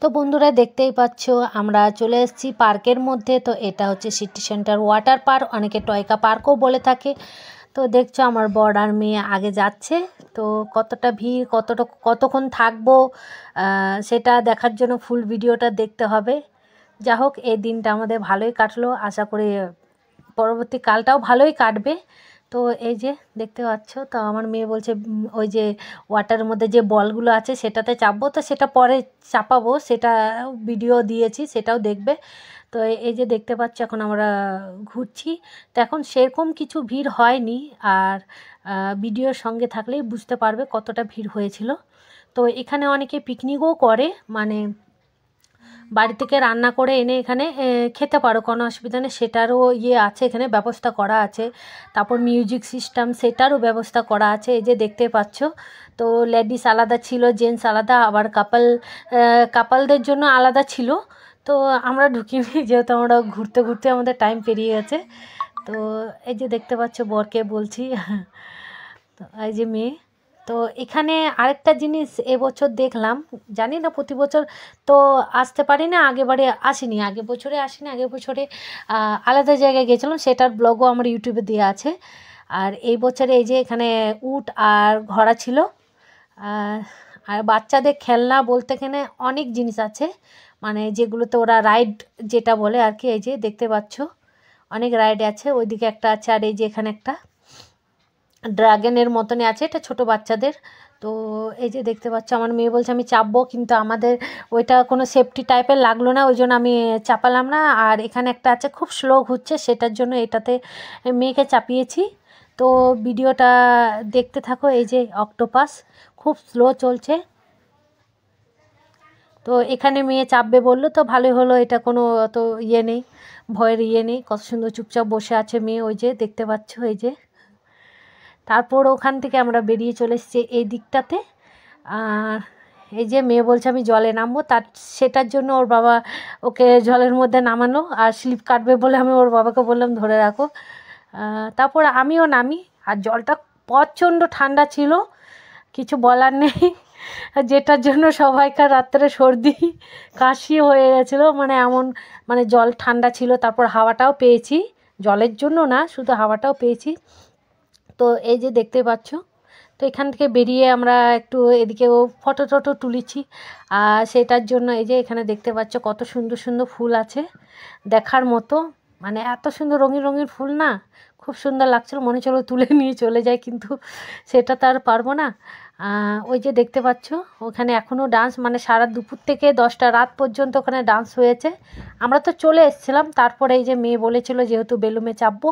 তো বন্ধুরা দেখতেই পাচ্ছ আমরা চলে এসেছি পার্কের মধ্যে। তো এটা হচ্ছে সিটি সেন্টার ওয়াটার পার্ক, অনেকে টয়কা পার্কও বলে থাকে। তো দেখছো আমার বর আর মেয়ে আগে যাচ্ছে। তো কতটা ভিড়, কতক্ষণ থাকবো সেটা দেখার জন্য ফুল ভিডিওটা দেখতে হবে। যা হোক, এই দিনটা আমাদের ভালোই কাটলো, আশা করি পরবর্তী কালটাও ভালোই কাটবে। তো এই যে দেখতে পাচ্ছ, তো আমার মেয়ে বলছে ওই যে ওয়াটারের মধ্যে যে বলগুলো আছে সেটাতে চাপবো, তো সেটা পরে চাপাবো, সেটা ভিডিও দিয়েছি, সেটাও দেখবে। তো এই যে দেখতে পাচ্ছ এখন আমরা ঘুরছি। তো এখন সেরকম কিছু ভিড় হয়নি, আর ভিডিওর সঙ্গে থাকলেই বুঝতে পারবে কতটা ভিড় হয়েছিল। তো এখানে অনেকে পিকনিকও করে, মানে বাড়ি থেকে রান্না করে এনে এখানে খেতে পারো, কোনো অসুবিধা নেই, সেটারও আছে, এখানে ব্যবস্থা করা আছে। তারপর মিউজিক সিস্টেম সেটারও ব্যবস্থা করা আছে, এই যে দেখতে পাচ্ছ। তো লেডিস আলাদা ছিল, জেন্টস আলাদা, আবার কাপলদের জন্য আলাদা ছিল। তো আমরা ঢুকিনি, যেহেতু আমরা ঘুরতে ঘুরতে আমাদের টাইম পেরিয়ে গেছে। তো এই যে দেখতে পাচ্ছ বরকে বলছি, তো এই যে মেয়ে। তো এখানে আরেকটা জিনিস এবছর দেখলাম, জানি না প্রতি বছর তো আসতে পারি না, আগের বছরে আসিনি, আগের বছরে আলাদা জায়গায় গেছিলাম, সেটার ব্লগও আমার ইউটিউবে দেওয়া আছে। আর এই বছরে এই যে এখানে উট আর ঘোড়া ছিল, আর বাচ্চাদের খেলনা বলতে এখানে অনেক জিনিস আছে, মানে যেগুলোতে ওরা রাইড যেটা বলে আর কি। এই যে দেখতে পাচ্ছ অনেক রাইড আছে, ওইদিকে একটা আছে, আর এই যে এখানে একটা ড্রাগনের মতনই আছে, এটা ছোট বাচ্চাদের। তো এই যে দেখতে পাচ্ছ আমার মেয়ে বলছে আমি চাপবো, কিন্তু আমাদের ওইটা কোনো সেফটি টাইপের লাগলো না, ওই জন্য আমি চাপালাম না। আর এখানে একটা আছে খুব স্লো ঘুরছে, সেটার জন্য এটাতে মেয়েকে চাপিয়েছি। তো ভিডিওটা দেখতে থাকো। এই যে অক্টোপাস খুব স্লো চলছে, তো এখানে মেয়ে চাপবে বললো, তো ভালোই হলো, এটা কোনো অত নেই, ভয়ের নেই, কত সুন্দর চুপচাপ বসে আছে মেয়ে, ওই যে দেখতে পাচ্ছ। এই যে তারপর ওখান থেকে আমরা বেরিয়ে চলে এসেছি এই দিকটাতে। আর এই যে মেয়ে বলছে আমি জলে নামবো, সেটার জন্য ওর বাবা ওকে জলের মধ্যে নামানো, আর স্লিপ কাটবে বলে আমি ওর বাবাকে বললাম ধরে রাখো। তারপর আমিও নামি, আর জলটা প্রচণ্ড ঠান্ডা ছিল, কিছু বলার নেই, যেটার জন্য সবাইকার রাত্রে সর্দি কাশি হয়ে গেছিলো, মানে এমন, মানে জল ঠান্ডা ছিল। তারপর হাওয়াটাও পেয়েছি, জলের জন্য না, শুধু হাওয়াটাও পেয়েছি। তো এই যে দেখতে পাচ্ছ, তো এখান থেকে বেরিয়ে আমরা একটু এদিকেও ফটো টটো তুলেছি, আর সেটার জন্য এই যে এখানে দেখতে পাচ্ছ কত সুন্দর সুন্দর ফুল আছে দেখার মতো, মানে এত সুন্দর রঙিন রঙিন ফুল না, খুব সুন্দর লাগছিলো, মনে চলো তুলে নিয়ে চলে যায়, কিন্তু সেটা তো আর পারবো না। ওই যে দেখতে পাচ্ছ ওখানে এখনও ডান্স, মানে সারা দুপুর থেকে 10টা রাত পর্যন্ত ওখানে ডান্স হয়েছে। আমরা তো চলে এসেছিলাম, তারপরে এই যে মেয়ে বলেছিল যেহেতু বেলুমে চাপবো,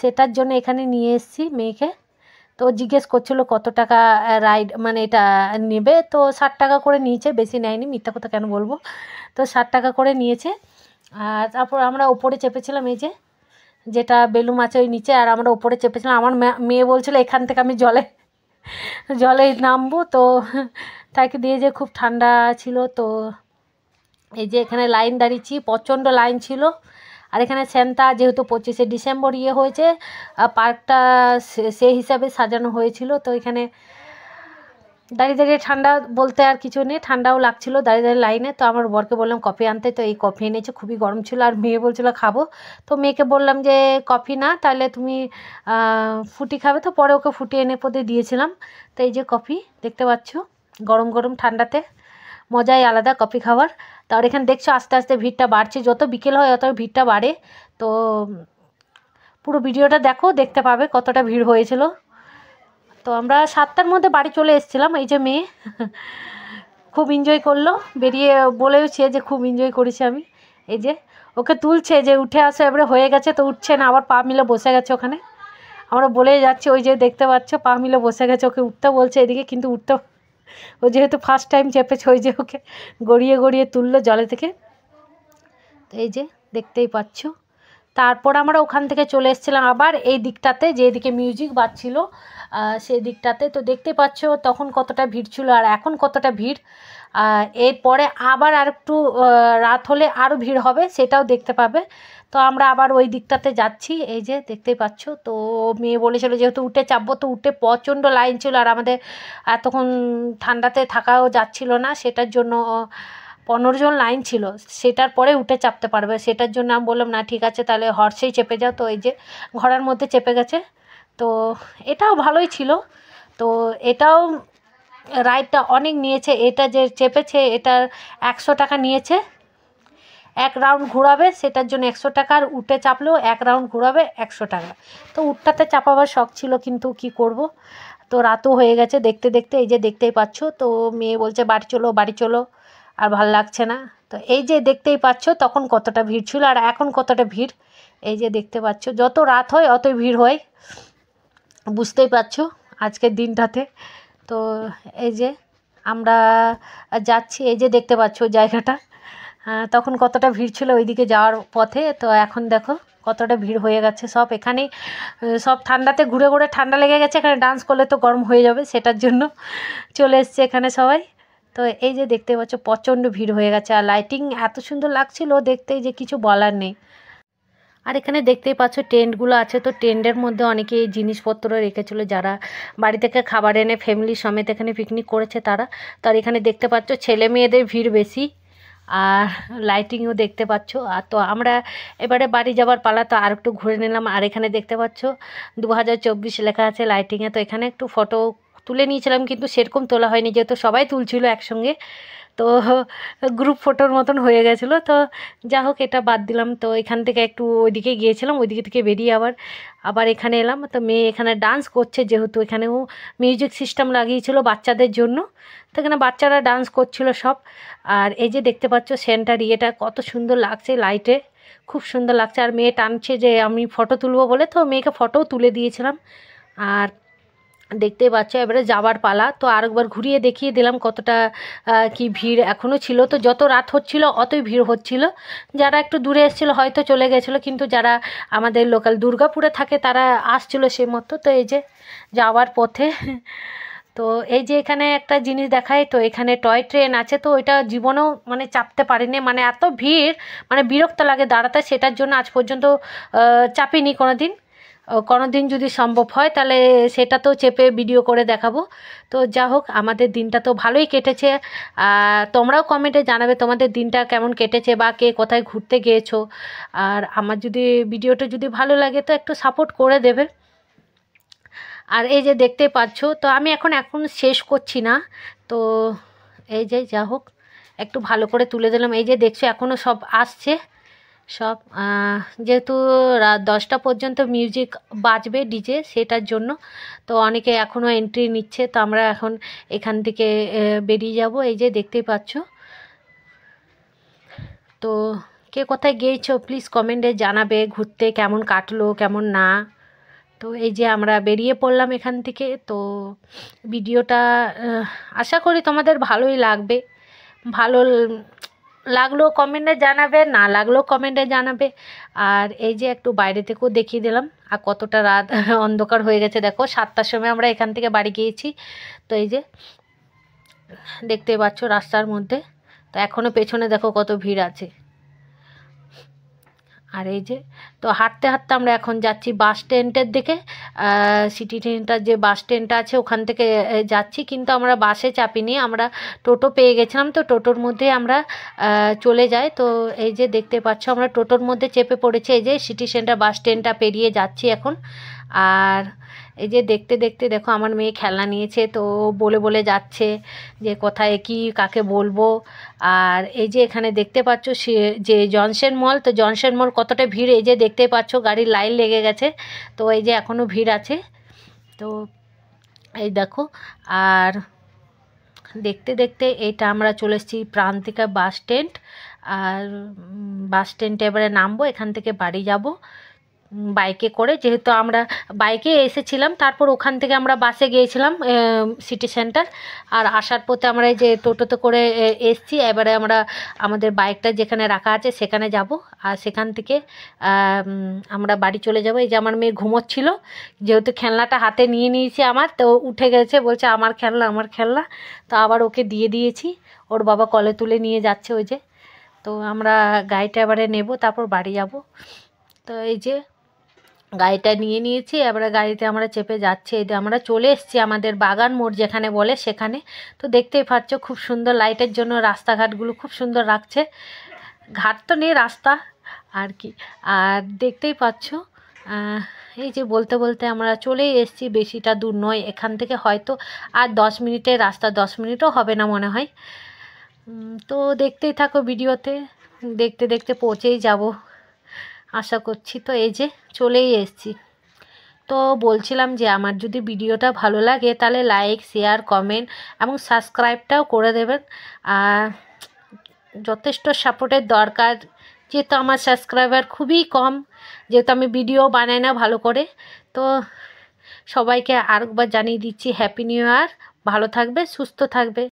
সেটার জন্য এখানে নিয়ে এসেছি মেয়েকে। তো জিজ্ঞেস করছিল কত টাকা রাইড, মানে এটা নেবে, তো 60 টাকা করে নিয়েছে, বেশি নেয়নি, মিথ্যা কথা কেন বলবো। তো 60 টাকা করে নিয়েছে। আর তারপর আমরা ওপরে চেপেছিলাম, এই যে যেটা বেলুম আছে ওই নিচে, আর আমরা ওপরে চেপেছিলাম। আমার মেয়ে বলছিল এখান থেকে আমি জলে জলে নামবো, তো তাকে দিয়ে যে খুব ঠান্ডা ছিল। তো এই যে এখানে লাইন দাঁড়িয়েছি, প্রচণ্ড লাইন ছিল। আর এখানে সেন্তা যেহেতু 25শে ডিসেম্বর হয়েছে, পার্কটা সেই হিসাবে সাজানো হয়েছিল। তো এখানে দাঁড়িয়ে দাঁড়িয়ে ঠান্ডা বলতে আর কিছু নেই, ঠান্ডাও লাগছিলো দাঁড়িয়ে দাঁড়িয়ে লাইনে। তো আমার বরকে বললাম কফি আনতে, তো এই কফি এনেছে, খুবই গরম ছিল, আর মেয়ে বলছিল খাবো। তো মেয়েকে বললাম যে কফি না, তাহলে তুমি ফুটি খাবে, তো পরে ওকে ফুটি এনে পদে দিয়েছিলাম। তো এই যে কফি দেখতে পাচ্ছ, গরম গরম ঠান্ডাতে মজাই আলাদা কফি খাওয়ার। তার এখানে দেখছো আস্তে আস্তে ভিড়টা বাড়ছে, যত বিকেল হয় তত ভিড়টা বাড়ে। তো পুরো ভিডিওটা দেখো, দেখতে পাবে কতটা ভিড় হয়েছিল। তো আমরা 7টার মধ্যে বাড়ি চলে এসেছিলাম। এই যে মেয়ে খুব এনজয় করলো, বেরিয়ে বলেওছে যে খুব এনজয় করেছি আমি। এই যে ওকে তুলছে যে উঠে আসো, এবারে হয়ে গেছে, তো উঠছে না, আবার পা মিলে বসে গেছে ওখানে। আমরা বলে যাচ্ছি, ওই যে দেখতে পাচ্ছ পা মিলে বসে গেছে, ওকে উঠতে বলছে এদিকে, কিন্তু উঠতে, ও যেহেতু ফার্স্ট টাইম চেপেছে, ওই যে ওকে গড়িয়ে গড়িয়ে তুললো জলে থেকে। তো এই যে দেখতেই পাচ্ছ। তারপর আমরা ওখান থেকে চলে এসেছিলাম আবার এই দিকটাতে, যেদিকে মিউজিক বাজছিল সেই দিকটাতে। তো দেখতে পাচ্ছ তখন কতটা ভিড় ছিল, আর এখন কতটা ভিড়। এরপরে আবার আর একটু রাত হলে আরও ভিড় হবে, সেটাও দেখতে পাবে। তো আমরা আবার ওই দিকটাতে যাচ্ছি, এই যে দেখতেই পাচ্ছ। তো মেয়ে বলেছিল যেহেতু উঠে চাপবো, তো উঠে প্রচণ্ড লাইন ছিল, আর আমাদের এতক্ষণ ঠান্ডাতে থাকাও যাচ্ছিল না, সেটার জন্য 15 জন লাইন ছিল, সেটার পরে উঠে চাপতে পারবে। সেটার জন্য আমি বললাম না ঠিক আছে তাহলে হর্সেই চেপে যাও। তো এই যে ঘোড়ার মধ্যে চেপে গেছে। তো এটাও ভালোই ছিল। তো এটাও রাইডটা অনেক নিয়েছে। এটা যে চেপেছে এটার 100 টাকা নিয়েছে, 1 রাউন্ড ঘোরাবে সেটার জন্য 100 টাকা, আর উঠে চাপলেও 1 রাউন্ড ঘোরাবে 100 টাকা। তো উঠটাতে চাপাবার শখ ছিল, কিন্তু কি করব। তো রাতও হয়ে গেছে দেখতে দেখতে। এই যে দেখতেই পাচ্ছ। তো মেয়ে বলছে বাড়ি চলো বাড়ি চলো, আর ভাল লাগছে না। তো এই যে দেখতেই পাচ্ছ তখন কতটা ভিড় ছিল আর এখন কতটা ভিড়। এই যে দেখতে পাচ্ছ, যত রাত হয় অতই ভিড় হয়, বুঝতেই পারছো আজকের দিনটাতে। তো এই যে আমরা যাচ্ছি, এই যে দেখতে পাচ্ছ জায়গাটা। তখন কতটা ভিড় ছিল ওইদিকে যাওয়ার পথে। তো এখন দেখো কতটা ভিড় হয়ে গেছে সব এখানেই। সব ঠান্ডাতে ঘুরে ঘুরে ঠান্ডা লেগে গেছে, এখানে ডান্স করলে তো গরম হয়ে যাবে, সেটার জন্য চলে এসছে এখানে সবাই। তো এই যে দেখতে পাচ্ছ প্রচণ্ড ভিড় হয়ে গেছে, আর লাইটিং এত সুন্দর লাগছিল দেখতে যে কিছু বলার নেই। আর এখানে দেখতেই পাচ্ছ টেন্টগুলো আছে। তো টেন্টের মধ্যে অনেকে জিনিসপত্র রেখেছিল, যারা বাড়ি থেকে খাবার এনে ফ্যামিলি সমেত এখানে পিকনিক করেছে তারা। তো আর এখানে দেখতে পাচ্ছ ছেলে মেয়েদের ভিড় বেশি, আর লাইটিংও দেখতে পাচ্ছ। আর তো আমরা এবারে বাড়ি যাবার পালা, তো আর একটু ঘুরে নিলাম। আর এখানে দেখতে পাচ্ছ 2024 লেখা আছে লাইটিংয়ে। তো এখানে একটু ফটো তুলে নিয়েছিলাম, কিন্তু সেরকম তোলা হয়নি যেহেতু সবাই তুলছিল একসঙ্গে। তো গ্রুপ ফটোর মতন হয়ে গেছিলো। তো যা হোক এটা বাদ দিলাম। তো এখান থেকে একটু ওইদিকে গিয়েছিলাম, ওইদিকে থেকে বেরিয়ে আবার আবার এখানে এলাম। তো মেয়ে এখানে ডান্স করছে, যেহেতু এখানেও মিউজিক সিস্টেম লাগিয়েছিল বাচ্চাদের জন্য। তো এখানে বাচ্চারা ডান্স করছিল সব। আর এই যে দেখতে পাচ্ছ সেন্টার ইয়েটা কত সুন্দর লাগছে লাইটে, খুব সুন্দর লাগছে। আর মেয়ে টানছে যে আমি ফটো তুলবো বলে, তো মেয়েকে ফটোও তুলে দিয়েছিলাম। আর দেখতেই পাচ্ছ এবারে যাবার পালা। তো আরেকবার ঘুরিয়ে দেখিয়ে দিলাম কতটা কি ভিড় এখনও ছিল। তো যত রাত হচ্ছিল অতই ভিড় হচ্ছিল। যারা একটু দূরে এসেছিলো হয়তো চলে গেছিলো, কিন্তু যারা আমাদের লোকাল দুর্গাপুরে থাকে তারা আসছিল সেই মতো। তো এই যে যাওয়ার পথে তো এই যে এখানে একটা জিনিস দেখায়, তো এখানে টয় ট্রেন আছে। তো ওইটা জীবনেও মানে চাপতে পারিনি, মানে এত ভিড়, মানে বিরক্ত লাগে দাঁড়াতে। সেটার জন্য আজ পর্যন্ত চাপিনি কোনো দিন। কোনো দিন যদি সম্ভব হয় তাহলে সেটা তো চেপে ভিডিও করে দেখাবো। তো যা হোক আমাদের দিনটা তো ভালোই কেটেছে। তোমরাও কমেন্টে জানাবে তোমাদের দিনটা কেমন কেটেছে, বা কে কোথায় ঘুরতে গিয়েছো। আর আমার যদি ভিডিওটা যদি ভালো লাগে তো একটু সাপোর্ট করে দেবে। আর এই যে দেখতে পাচ্ছ, তো আমি এখন শেষ করছি না। তো এই যে যা হোক একটু ভালো করে তুলে দিলাম। এই যে দেখছো এখনও সব আসছে সব, যেহেতু রাত 10টা পর্যন্ত মিউজিক বাজবে ডিজে, সেটার জন্য। তো অনেকে এখনও এন্ট্রি নিচ্ছে। তো আমরা এখন এখান থেকে বেরিয়ে যাব। এই যে দেখতেই পাচ্ছ। তো কে কোথায় গিয়েছো প্লিজ কমেন্টে জানাবে, ঘুরতে কেমন কাটলো কেমন না। তো এই যে আমরা বেরিয়ে পড়লাম এখান থেকে। তো ভিডিওটা আশা করি তোমাদের ভালোই লাগবে। ভালো লাগলেও কমেন্টে জানাবে, না লাগলেও কমেন্টে জানাবে। আর এই যে একটু বাইরে থেকেও দেখিয়ে দিলাম আর কতটা রাত অন্ধকার হয়ে গেছে। দেখো 7টার সময় আমরা এখান থেকে বাড়ি গিয়েছি। তো এই যে দেখতে পাচ্ছ রাস্তার মধ্যে, তো এখনও পেছনে দেখো কত ভিড় আছে। আর এই যে তো হাঁটতে হাঁটতে আমরা এখন যাচ্ছি বাস স্ট্যান্ডের দিকে। সিটি সেন্টার যে বাস স্ট্যান্ডটা আছে ওখান থেকে যাচ্ছি, কিন্তু আমরা বাসে চাপিনি, আমরা টোটো পেয়ে গেছিলাম। তো টোটোর মধ্যে আমরা চলে যাই। তো এই যে দেখতে পাচ্ছ আমরা টোটোর মধ্যে চেপে পড়েছি। এই যে সিটি সেন্টার বাস স্ট্যান্ডটা পেরিয়ে যাচ্ছি এখন। আর এই যে দেখতে দেখতে দেখো আমার মেয়ে খেলনা নিয়েছে, তো বলে বলে যাচ্ছে যে কোথায় কি কাকে বলবো। আর এই যে এখানে দেখতে পাচ্ছ যে জনসন মল, তো জনসন মল কতটা ভিড় এই যে দেখতেই পাচ্ছ, গাড়ির লাইন লেগে গেছে। তো এই যে এখনও ভিড় আছে। তো এই দেখো, আর দেখতে দেখতে এটা আমরা চলে এসেছি প্রান্তিকা বাস স্ট্যান্ড। আর বাস স্ট্যান্ডে এবারে নামবো, এখান থেকে বাড়ি যাব বাইকে করে, যেহেতু আমরা বাইকে এসেছিলাম, তারপর ওখান থেকে আমরা বাসে গিয়েছিলাম সিটি সেন্টার। আর আসার পথে আমরা এই যে টোটোতে করে এসছি। এবারে আমরা আমাদের বাইকটা যেখানে রাখা আছে সেখানে যাব, আর সেখান থেকে আমরা বাড়ি চলে যাব। এই যে আমার মেয়ে ঘুমোচ্ছিল, যেহেতু খেলনাটা হাতে নিয়ে নিয়েছি আমার, তো উঠে গেছে, বলছে আমার খেলনা আমার খেলনা। তো আবার ওকে দিয়ে দিয়েছি, ওর বাবা কলে তুলে নিয়ে যাচ্ছে ওই যে। তো আমরা গাড়িটা এবারে নেব, তারপর বাড়ি যাব। তো এই যে গাড়িটা নিয়ে নিয়েছি, এবারে গাড়িতে আমরা চেপে যাচ্ছি। এই যে আমরা চলে এসেছি আমাদের বাগান মোড় যেখানে বলে সেখানে। তো দেখতেই পাচ্ছ খুব সুন্দর লাইটের জন্য রাস্তাঘাটগুলো খুব সুন্দর রাখছে। ঘাট তো নেই, রাস্তা আর কি। আর দেখতেই পাচ্ছ এই যে বলতে বলতে আমরা চলেই এসেছি, বেশিটা দূর নয় এখান থেকে, হয়তো আর 10 মিনিটের রাস্তা, 10 মিনিটও হবে না মনে হয়। তো দেখতেই থাকো ভিডিওতে, দেখতে দেখতে পৌঁছেই যাব আশা করছি। তো এই যে চলেই এসেছি। তো বলছিলাম যে আমার যদি ভিডিওটা ভালো লাগে তাহলে লাইক, শেয়ার, কমেন্ট এবং সাবস্ক্রাইবটাও করে দেবেন। আর যথেষ্ট সাপোর্টের দরকার, যেহেতু আমার সাবস্ক্রাইবার খুবই কম, যেহেতু আমি ভিডিও বানাই না ভালো করে। তো সবাইকে আরেকবার জানিয়ে দিচ্ছি হ্যাপি নিউ ইয়ার, ভালো থাকবে, সুস্থ থাকবে।